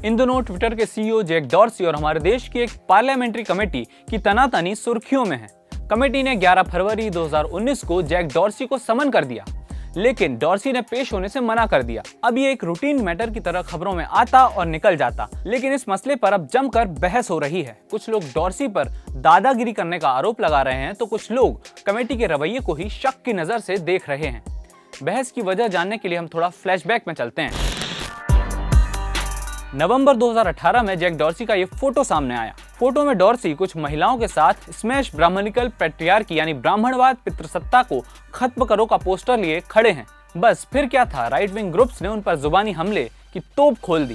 इन दोनों ट्विटर के CEO Jack Dorsey और हमारे देश की एक पार्लियामेंट्री कमेटी की तनातनी सुर्खियों में है। कमेटी ने 11 फरवरी 2019 को जैक डॉर्सी को समन कर दिया, लेकिन डॉर्सी ने पेश होने से मना कर दिया। अब ये एक रूटीन मैटर की तरह खबरों में आता और निकल जाता, लेकिन इस मसले पर अब जमकर बहस हो रही है। कुछ लोग डॉर्सी पर दादागिरी करने का आरोप लगा रहे हैं, तो कुछ लोग कमेटी के रवैये को ही शक की नजर से देख रहे हैं। बहस की वजह जानने के लिए हम थोड़ा फ्लैशबैक में चलते हैं। नवंबर 2018 में जैक डॉर्सी का ये फोटो सामने आया। फोटो में डॉर्सी कुछ महिलाओं के साथ स्मैश ब्राह्मणिकल पैट्रियार्की यानी ब्राह्मणवाद पितृसत्ता को खत्म करो का पोस्टर लिए खड़े हैं। बस फिर क्या था, राइट विंग ग्रुप्स ने उन पर जुबानी हमले की तोप खोल दी।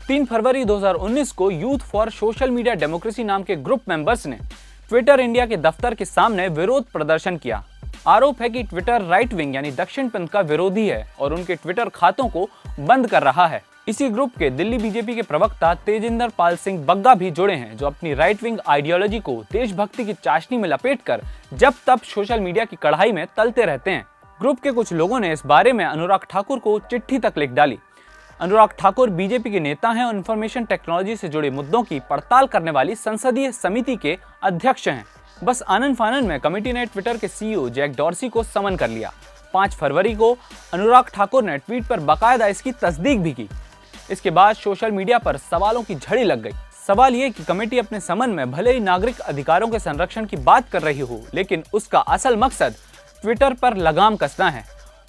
3 फरवरी 2019 को youth for social media democracy नाम के ग्रुप मेंबर्स ने ट्विटर इंडिया के दफ्तर के सामने विरोध प्रदर्शन किया। आरोप है कि ट्विटर राइट विंग यानी दक्षिण पंथ का विरोधी है और उनके ट्विटर खातों को बंद कर रहा है। इसी ग्रुप के दिल्ली बीजेपी के प्रवक्ता तेजिंदर पाल सिंह बग्गा भी जुड़े हैं, जो अपनी राइट विंग आइडियोलॉजी को देशभक्ति की चाशनी में लपेटकर जब तब सोशल मीडिया की कढ़ाई में तलते रहते हैं। ग्रुप के कुछ लोगों ने इस बारे में अनुराग ठाकुर को चिट्ठी तक लिख डाली। अनुराग ठाकुर बीजेपी के नेता हैं और इंफॉर्मेशन टेक्नोलॉजी से जुड़े मुद्दों की पड़ताल करने वाली संसदीय समिति के अध्यक्ष हैं। बस आनन फानन में कमेटी ने ट्विटर के सीईओ जैक डॉर्सी को समन कर लिया। 5 फरवरी को अनुराग ठाकुर ने ट्वीट पर बाकायदा इसकी तस्दीक भी की। इसके बाद सोशल मीडिया पर सवालों की झड़ी लग गई। सवाल ये कि कमेटी अपने समन में भले ही नागरिक अधिकारों के संरक्षण की बात कर रही हो, लेकिन उसका असल मकसद ट्विटर पर लगाम कसना है।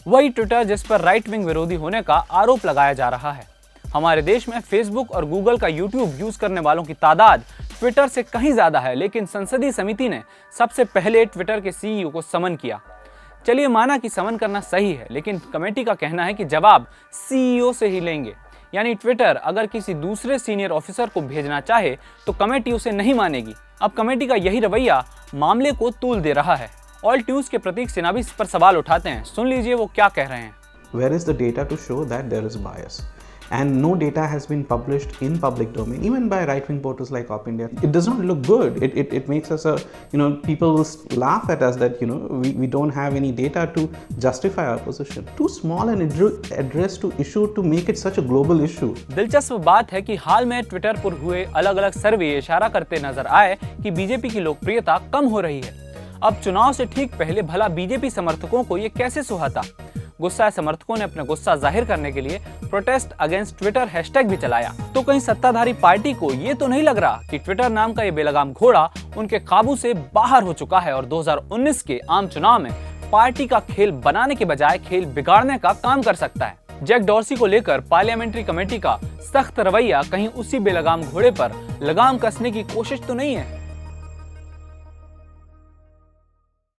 वही ट्विटर जिस पर राइट विंग विरोधी होने का आरोप लगाया जा रहा है। हमारे देश में फेसबुक और गूगल का यूट्यूब यूज करने वालों की तादाद ट्विटर से कहीं ज्यादा है, लेकिन संसदीय समिति ने सबसे पहले ट्विटर के सीईओ को समन किया। चलिए माना कि समन करना सही है, लेकिन कमेटी का कहना है कि जवाब सीईओ से ही लेंगे। यानी ट्विटर अगर किसी दूसरे सीनियर ऑफिसर को भेजना चाहे तो कमेटी उसे नहीं मानेगी। अब कमेटी का यही रवैया मामले को तूल दे रहा है। ऑल्ट न्यूज के प्रतीक सिन्हा भी इस पर सवाल उठाते हैं। सुन लीजिए वो क्या कह रहे हैं। Where is the data to show that there is bias? And no data has been published in public domain, even by right-wing portals like Op India. It does not look good. It makes us people will laugh at us that we don't have any data to justify our position. Too small an address to issue to make it such a global issue. दिलचस्प बात है कि हाल में Twitter पर हुए अलग-अलग सर्वे इशारा करते नजर आए कि बीजेपी की लोकप्रियता कम हो रही है। अब चुनाव से ठीक पहले भला बीजेपी समर्थकों को ये कैसे सुहाता। गुस्साए समर्थकों ने अपना गुस्सा जाहिर करने के लिए प्रोटेस्ट अगेंस्ट ट्विटर हैशटैग भी चलाया। तो कहीं सत्ताधारी पार्टी को ये तो नहीं लग रहा कि ट्विटर नाम का ये बेलगाम घोड़ा उनके काबू से बाहर हो चुका है और 2019 के आम चुनाव में पार्टी का खेल बनाने के बजाय खेल बिगाड़ने का काम कर सकता है। जैक डॉर्सी को लेकर पार्लियामेंट्री कमेटी का सख्त रवैया कहीं उसी बेलगाम घोड़े पर लगाम कसने की कोशिश तो नहीं है।